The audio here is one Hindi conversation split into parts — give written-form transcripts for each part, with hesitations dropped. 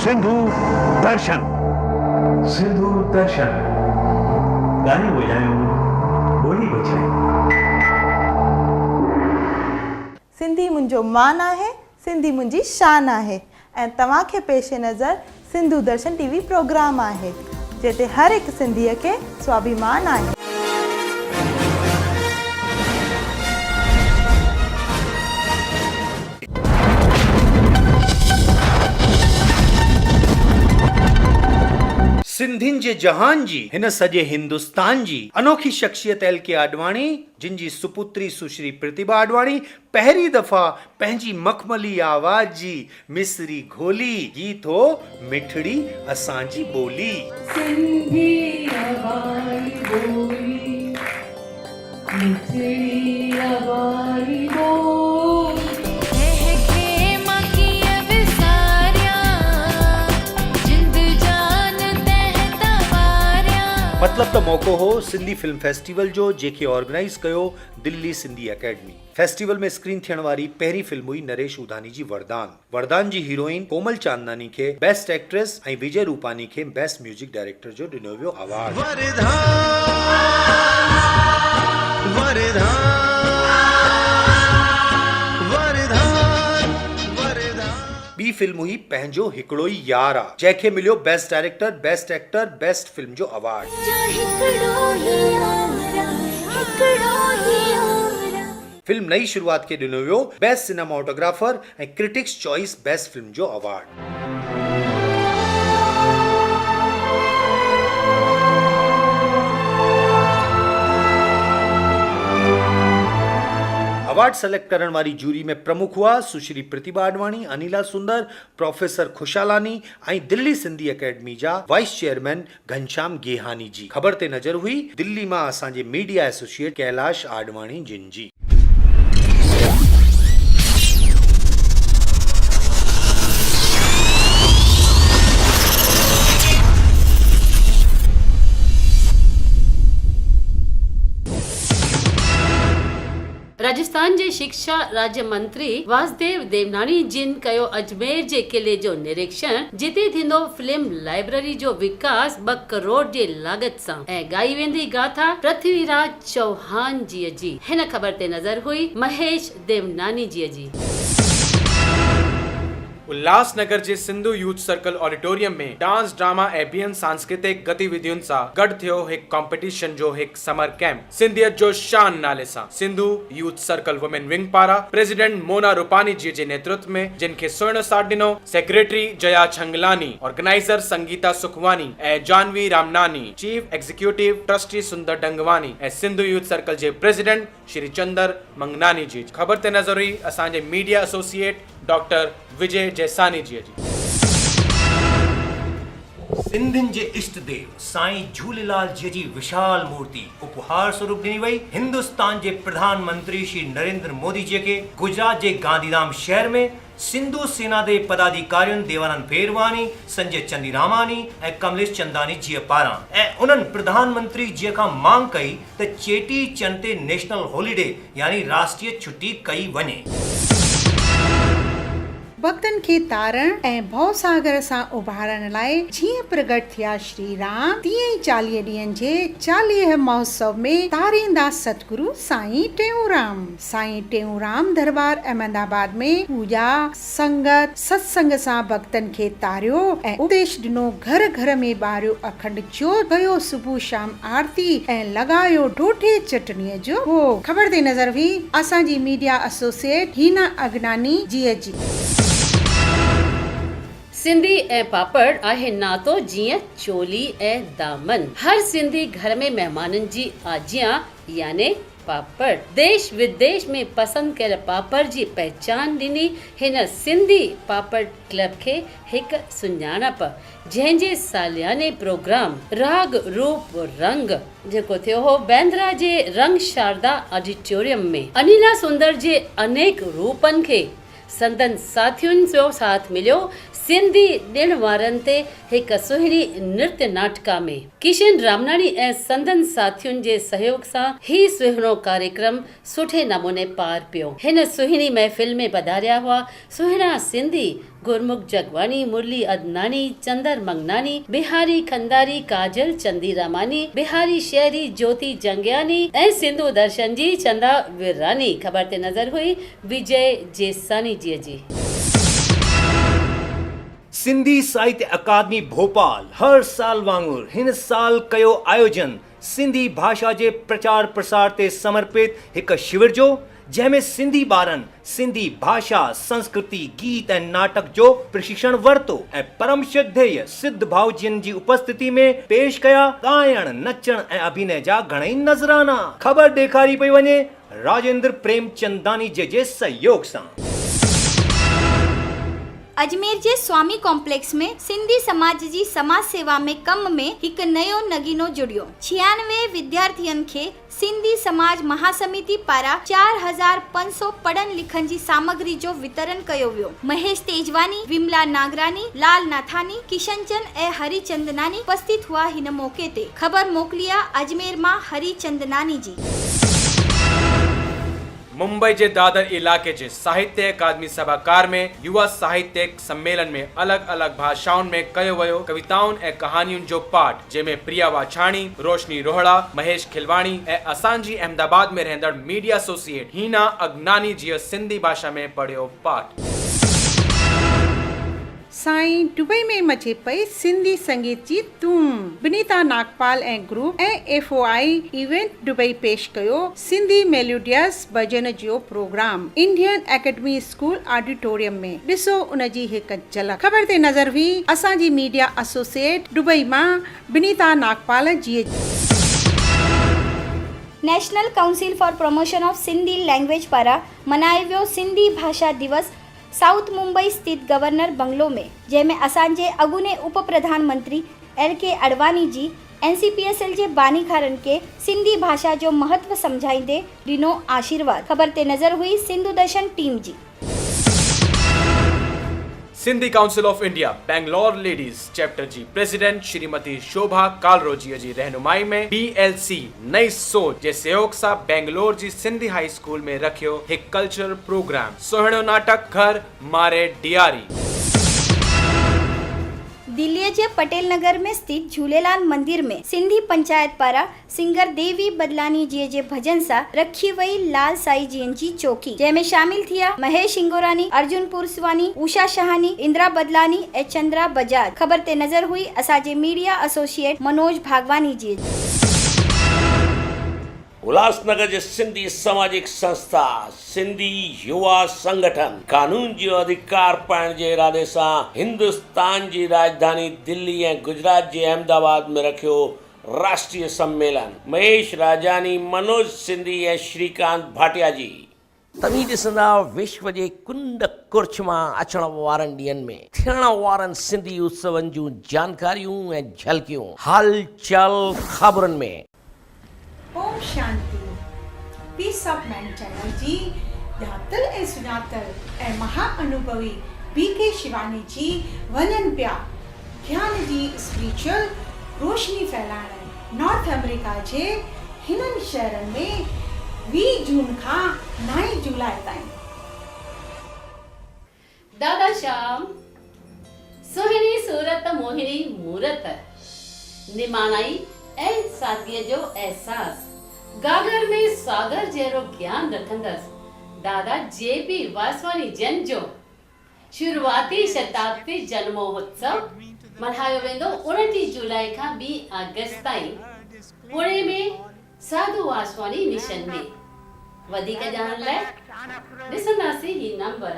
सिंधु दर्शन। सिंधु दर्शन। गाने बजायो, बोली बजाई। सिंधी मुंहिंजो मान आहे, सिंधी मुंहिंजी शान आहे ऐं तव्हांखे पेश नज़र सिंधु दर्शन टीवी प्रोग्राम आहे जिते हर एक सिंधीअ खे स्वाभिमान आहे। सिंधियुनि जे जहान जी हिन सॼे हिंदुस्तान जी अनोखी शख्सियत एल.के. आडवाणी, जिन जी सुपुत्री सुश्री प्रतिभा आडवाणी पहिरीं दफ़ा पंहिंजी मखमली आवाज़ जी मिसरी घोली गीत हो मिठड़ी असांजी ॿोली। सिंधी आवाज़ बोली, मिठड़ी आवाज़ बोली। मतलब त मौक़ो हो सिंधी फिल्म फेस्टिवल जो, जेके ऑर्गेनाइज़ कयो दिल्ली सिंधी एकेडमी। फेस्टिवल में स्क्रीन थियण वारी पहिरीं फिल्म हुई नरेश उधानी जी वरदान। वरदान जी हीरोइन कोमल चांदनानी खे बेस्ट एक्ट्रेस ऐं विजय रूपानी खे बेस्ट म्यूजिक डायरेक्टर जो ॾिनो वियो अवार्ड। ॿी फिल्म हुई पंहिंजो हिकिड़ो ई यार आ, जंहिंखे मिलियो best director, best actor, best film जो अवार्ड। फिल्म नई शुरुआत खे ॾिनो वियो बेस्ट सिनेमाटोग्राफर ऐं क्रिटिक्स चॉइस बेस्ट फिल्म जो अवार्ड। अवार्ड सेलेक्ट करण वारी जूरी में प्रमुख हुआ सुश्री प्रतिभा आडवाणी, अनिला सुंदर, प्रोफेसर खुशालानी ऐं दिल्ली सिंधी एकेडमी जा वाइस चेयरमैन घनश्याम गेहानी जी। ख़बर ते नज़र हुई दिल्ली मां असांजे मीडिया एसोसिएट कैलाश आडवाणी जिन जी। राजस्थान जे शिक्षा राज्य मंत्री वासुदेव देवनानी जिन कयो अजमेर जे किले जो निरीक्षण, जिते थींदो फिल्म लाइब्रेरी जो विकास 2 करोड़ जे लागत सां ऐं गाई वेंदी गाथा पृथ्वीराज चौहान जी जी। हिन ख़बर ते नज़र हुई महेश देवनानी जी जी। उल्लासनगर जे सिंधु यूथ सर्कल ऑडिटोरियम में डांस, ड्रामा ऐं ॿियनि सांस्कृतिक गतिविधियुनि सां गॾु थियो हिकु कॉम्पिटिशन जो हिकु समर कैंप सिंधियत जो शान नाले सां Sindhu youth circle women wing पारां प्रेसिडेंट मोना रूपानी जी जे नेतृत्व में, जिन खे सुहिणो साथ ॾिनो सेक्रेटरी जया छंगलानी, ऑर्गेनाइज़र संगीता सुखवानी ऐं Janvi Ramnani, chief executive trustee Sundar Dangwani ऐं सिंधु यूथ सर्कल जे प्रेसिडेंट श्री चंदर मंगनानी जी। ख़बर ते नज़र हुई असांजे media associate doctor Vijay Jaisani ji ji. सिंधियुनि जे इष्ट देव साईं झूलेलाल जी जी विशाल मूर्ति उपहार स्वरूप ॾिनी वई हिंदुस्तान जे प्रधानमंत्री श्री नरेंद्र मोदी जी खे गुजरात जे गांधीधाम शहर में सिंधु सेना जे पदाधिकारियुनि देवानंद पेरवानी, संजय चंदीरामानी ऐं कमलेश चंदानी जी पारां ऐं उन्हनि प्रधानमंत्री जी खां मांग कई त चेटी चंड ते नेशनल हॉलीडे यानी राष्ट्रीय छुट्टी कई वञे। भक्तन खे तारण ऐं भव सागर सां उभारण लाइ जीअं प्रगट थिया श्री राम, तीअं ई 40 ॾींहंनि जे 40 महोत्सव में तारींदा सतगुरु साईं टेऊंराम। साईं टेऊंराम दरबार अहमदाबाद में पूजा, संगत, सत्संग सां भक्तन खे तारियो ऐं उपदेश ॾिनो। घर घर में ॿारियो अखंड ज्योत, कयो सुबुह शाम आरती ऐं लॻायो ढोढे चटणीअ जो भोग। ख़बर ते नज़र हुई असांजी मीडिया एसोसिएट हीना अगनानी जी जी। सिंधी ऐं पापड़ आहे नातो जीअं चोली ऐं दामन। हर सिंधी घर में मेहमाननि जी आजियां याने पापड़ देश विदेश में पसंद कयल पापड़ जी पहचान ॾिनी हिन सिंधी पापड़ क्लब खे हिकु सुञाणप, जंहिंजे सालियाने प्रोग्राम राग रूप रंग जेको थियो हो बैंद्रा जे रंग शारदा ऑडिटोरियम में। अनिला सुंदर जे अनेक रूपनि खे संदन साथियुनि जो साथ मिलियो। सिंधी ॾिण वारनि ते हिकु सुहिणी नृत्य नाटका में किशन रामनाणी ऐं संदन साथियुनि जे सहयोग सां ही सुहिणो कार्यक्रम सुठे नमूने पार पियो। हिन सुहिणी महफ़िल में पधारिया हुआ सुहिणा सिंधी गुरमुख जगवानी, मुरली अदनानी, चंदर मंगनानी, बिहारी खंदारी, काजल चंदीरामानी, बिहारी शहरी, ज्योति जंगियानी ऐं सिंधु दर्शन जी चंदा विरानी। ख़बर ते नज़र हुई विजय जेसानी जी। सिंधी साहित्य अकादमी भोपाल हर साल वांगुर हिन साल कयो आयोजन सिंधी भाषा जे प्रचार प्रसार ते समर्पित हिकु शिविर जो, जंहिंमें सिंधी ॿारनि सिंधी भाषा, संस्कृति, गीत ऐं नाटक जो प्रशिक्षण वरितो ऐं परम श्रद्धेय सिद्ध भाउजियुनि जी उपस्थिति में पेश कया ॻाइण, नचण ऐं अभिनय जा घणेई नज़राना। ख़बर ॾेखारी पई वञे राजेंद्र प्रेमचंदानी जे सहयोग सां। अजमेर जे स्वामी कॉम्प्लेक्स में सिंधी समाज जी समाज सेवा में कम में हिकु नयो नगीनो जुड़ियो। 96 विद्यार्थियन खे सिंधी समाज महासमिति पारां 4500 पढ़न लिखन जी सामग्री जो वितरण कयो वियो। महेश तेजवानी, विमला नागरानी, लाल नाथानी, किशनचंद ऐं हरिचंदनानी उपस्थित हुआ हिन मौके ते। ख़बर मोकिलिया अजमेर मां हरिचंदनानी जी। मुंबई जे दादर इलाके जे साहित्य अकादमी सभागार में युवा साहित्यिक सम्मेलन में अलग अलग भाषाउनि में कयो वियो कविताउनि ऐं कहानियुनि जो पाठ, जंहिंमें प्रिया वाछाणी, रोशनी रोहड़ा, महेश खिलवाणी ऐं असांजी अहमदाबाद में रहंदड़ मीडिया एसोसिएट हीना अगनानी जी सिंधी भाषा में पढ़ियो पाठ। साईं दुबई में मचे पई सिंधी संगीत जी धूम। विनीता नागपाल ऐं ग्रुप ऐं FOI इवेंट दुबई पेश कयो सिंधी मेलोडियस भजन जो programme Indian academy school auditorium में। ॾिसो उन जी हिकु झलक। ख़बर ते नज़र हुई असांजी मीडिया एसोसिएट दुबई मां Vinita Nagpal ji. National council for promotion of Sindhi language पारां मनायो वियो सिंधी भाषा दिवस साउथ मुंबई स्थित गवर्नर बंगलो में, जंहिंमें असांजे अॻूणे उप प्रधानमंत्री LK अडवाणी जी NCPSL जे बानीखारनि खे सिंधी भाषा जो महत्व समझाईंदे ॾिनो आशीर्वाद। ख़बर ते नज़र हुई सिंधु दर्शन टीम जी। Sindhi council of India Bangalore ladies chapter जी प्रेसिडेंट श्रीमती शोभा कालरोजी जी रहनुमाई में BLC नई सोच जे सहयोग सां बैंगलोर जी सिंधी हाई स्कूल में रखियो हिकु कल्चरल प्रोग्राम सुहिणो नाटक घर मारे डियारी। दिल्ली के पटेल नगर में स्थित झूलेलाल मंदिर में सिंधी पंचायत पारा सिंगर देवी बदलानी जी जे भजन सा रखी वही लाल साई जी जी चौकी, जैमें शामिल थिया महेश इंगोरानी, अर्जुन पुरसवानी, उषा शहानी, इंदिरा बदलानी ए चंद्रा बजाज। ख़बर ते नजर हुई असाजे मीडिया एसोसिएट मनोज भागवानी जी। उल्हासनगर जे सिंधी सामाजिक संस्था सिंधी युवा संगठन कानून जो अधिकार पाइण जे इरादे सां हिंदुस्तान जी राजधानी दिल्ली ऐं गुजरात जे अहमदाबाद में रखियो राष्ट्रीय सम्मेलन। महेश राजानी, मनोज सिंधी ऐं श्रीकांत भाटिया जी। तव्हीं ॾिसंदा विश्व जे कुंड कुर्छ मां अचण वारनि ॾींहंनि में थियण वारनि सिंधी उत्सवनि जूं जानकारियूं ऐं झलकियूं हलचल ख़बरुनि में। Om Shanti. Piece of man channel जी ॼातल ऐं सुञातल ऐं महा अनुभवी BK शिवानी जी वञनि पिया ज्ञान जी स्पिरिचुअल रोशनी फैलाइण नॉर्थ अमेरिका जे हिननि शहरनि में 20 जून खां 9 जुलाई ताईं। दादा श्याम सुहिणी सूरत मोहिनी मूरत निमानाई ऐं सादगीअ जो एहसास गागर में सागर जहिड़ो ज्ञान रखंदसि दादा JP वासवानी जन जो शुरूआती शताब्दी जन्मोत्सव मल्हायो वेंदो 29 जुलाई खां 2 अगस्त ताईं पुणे में साधु वासवानी मिशन में। वधीक ॼाणण लाइ ॾिसंदासीं ही नंबर।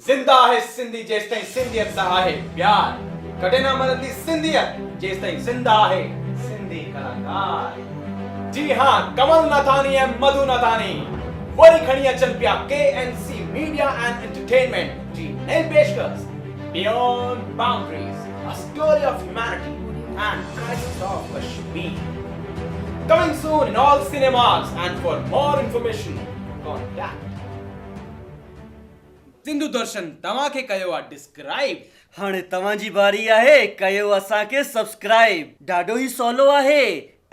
जिंदा है सिंधी जेसिताईं सिंधियत सां आहे प्यार, कॾहिं न मरंदी सिंधियत जेसिताईं जिंदा है सिंधी कलाकार। जी हाँ, कमल नाथानी ऐं मधु नाथानी वरी खणी अचनि पिया KNC मीडिया एंड एंटरटेनमेंट जी नई पेशकश beyond boundaries, a story of humanity and crisis of Kashmir. Coming soon in all cinemas, and for more information contact Sindhu Darshan तव्हां खे कयो आहे डिस्क्राइब। हाणे तव्हांजी बारी आहे, कयो असांखे सब्सक्राइब। ॾाढो ई सवलो आहे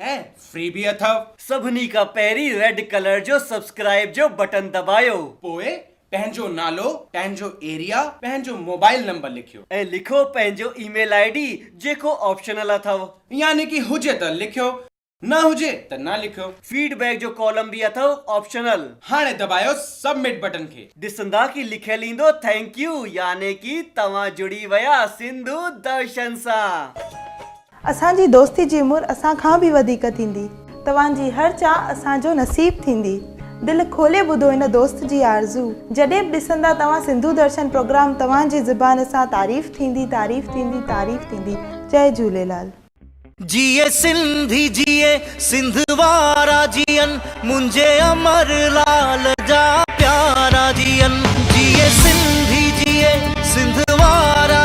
ऐं फ्री भी अथव। सभिनी खां पहिरीं रेड कलर जो सब्सक्राइब जो बटन दबायो, पोइ पंहिंजो नालो, पंहिंजो एरिया, पंहिंजो मोबाइल नंबर लिखियो ऐं लिखो पंहिंजो ईमेल आईडी जेको ऑप्शनल अथव। यानी कि हुजे त लिखियो, न हुजे त न लिखियो। फीडबैक जो कॉलम भी अथव ऑप्शनल। हाणे दबायो सबमिट बटन खे। ॾिसंदा कि लिखियल ईंदो थैंक यू, यानी कि तव्हां जुड़ी विया सिंधु दर्शन सां। असांजी दोस्ती जी उमिरि असां खां बि वधीक थींदी। तव्हांजी हर चाह असांजो नसीब थींदी। दिल खोले ॿुधो हिन दोस्त जी आरज़ू। जॾहिं बि ॾिसंदा तव्हां सिंधु दर्शन प्रोग्राम, तव्हांजी ज़ुबान सां तारीफ़ थींदी, तारीफ़ थींदी, तारीफ़ थींदी। जय झूलेलाल। जिए सिंधी जिए सिंध वारा जियन, मुंहिंजे अमर लाल जा प्यारा जियन। जिए सिंधी जिए सिंध वारा